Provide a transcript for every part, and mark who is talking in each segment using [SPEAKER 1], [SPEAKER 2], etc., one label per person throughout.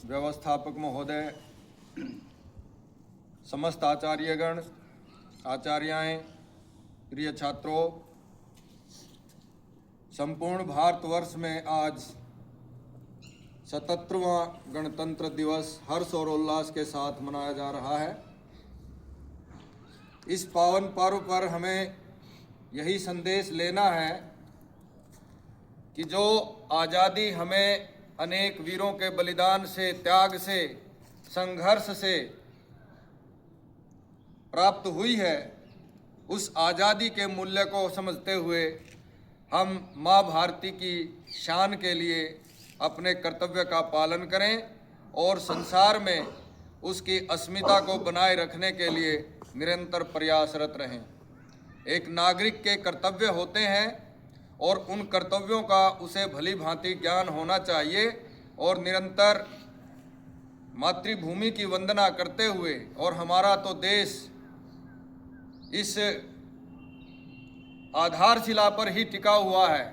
[SPEAKER 1] व्यवस्थापक महोदय, समस्त आचार्यगण, आचार्याएं, प्रिय छात्रों, संपूर्ण भारतवर्ष में आज 77वां गणतंत्र दिवस हर्ष और उल्लास के साथ मनाया जा रहा है। इस पावन पर्व पर हमें यही संदेश लेना है कि जो आज़ादी हमें अनेक वीरों के बलिदान से, त्याग से, संघर्ष से प्राप्त हुई है, उस आज़ादी के मूल्य को समझते हुए हम माँ भारती की शान के लिए अपने कर्तव्य का पालन करें और संसार में उसकी अस्मिता को बनाए रखने के लिए निरंतर प्रयासरत रहें। एक नागरिक के कर्तव्य होते हैं और उन कर्तव्यों का उसे भली भांति ज्ञान होना चाहिए और निरंतर मातृभूमि की वंदना करते हुए, और हमारा तो देश इस आधारशिला पर ही टिका हुआ है।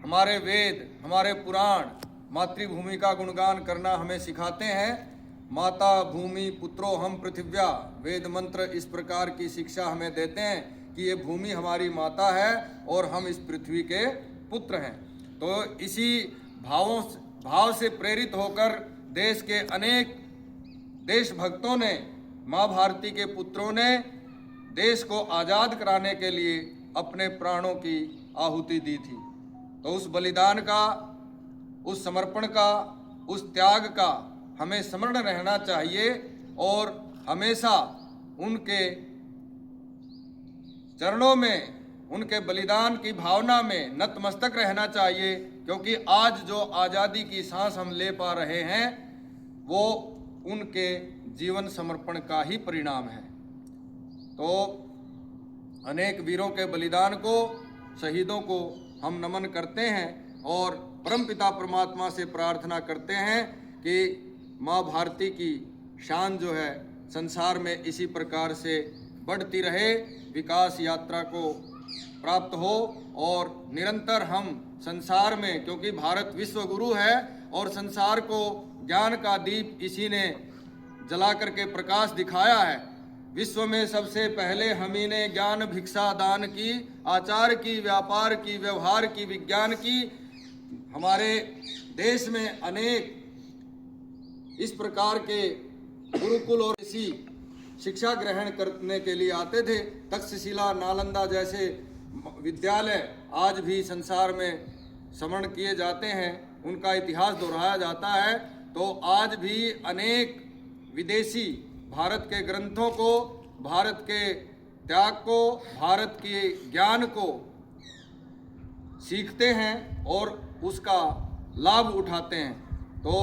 [SPEAKER 1] हमारे वेद, हमारे पुराण मातृभूमि का गुणगान करना हमें सिखाते हैं। माता भूमि पुत्रो हम पृथिव्या, वेद मंत्र इस प्रकार की शिक्षा हमें देते हैं कि ये भूमि हमारी माता है और हम इस पृथ्वी के पुत्र हैं। तो इसी भाव से प्रेरित होकर देश के अनेक देशभक्तों ने, माँ भारती के पुत्रों ने देश को आज़ाद कराने के लिए अपने प्राणों की आहुति दी थी। तो उस बलिदान का, उस समर्पण का, उस त्याग का हमें स्मरण रहना चाहिए और हमेशा उनके चरणों में, उनके बलिदान की भावना में नतमस्तक रहना चाहिए, क्योंकि आज जो आज़ादी की सांस हम ले पा रहे हैं वो उनके जीवन समर्पण का ही परिणाम है। तो अनेक वीरों के बलिदान को, शहीदों को हम नमन करते हैं और परमपिता परमात्मा से प्रार्थना करते हैं कि माँ भारती की शान जो है संसार में इसी प्रकार से बढ़ती रहे, विकास यात्रा को प्राप्त हो और निरंतर हम संसार में, क्योंकि भारत विश्व गुरु है और संसार को ज्ञान का दीप इसी ने जला करके प्रकाश दिखाया है। विश्व में सबसे पहले हम ही ने ज्ञान भिक्षा दान की, आचार की, व्यापार की, व्यवहार की, विज्ञान की। हमारे देश में अनेक इस प्रकार के गुरुकुल और इसी शिक्षा ग्रहण करने के लिए आते थे। तक्षशिला, नालंदा जैसे विद्यालय आज भी संसार में स्मरण किए जाते हैं, उनका इतिहास दोहराया जाता है। तो आज भी अनेक विदेशी भारत के ग्रंथों को, भारत के त्याग को, भारत के ज्ञान को सीखते हैं और उसका लाभ उठाते हैं। तो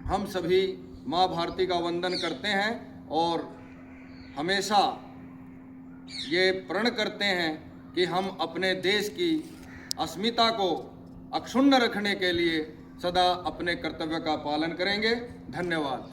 [SPEAKER 1] हम सभी माँ भारती का वंदन करते हैं और हमेशा ये प्रण करते हैं कि हम अपने देश की अस्मिता को अक्षुण्ण रखने के लिए सदा अपने कर्तव्य का पालन करेंगे। धन्यवाद।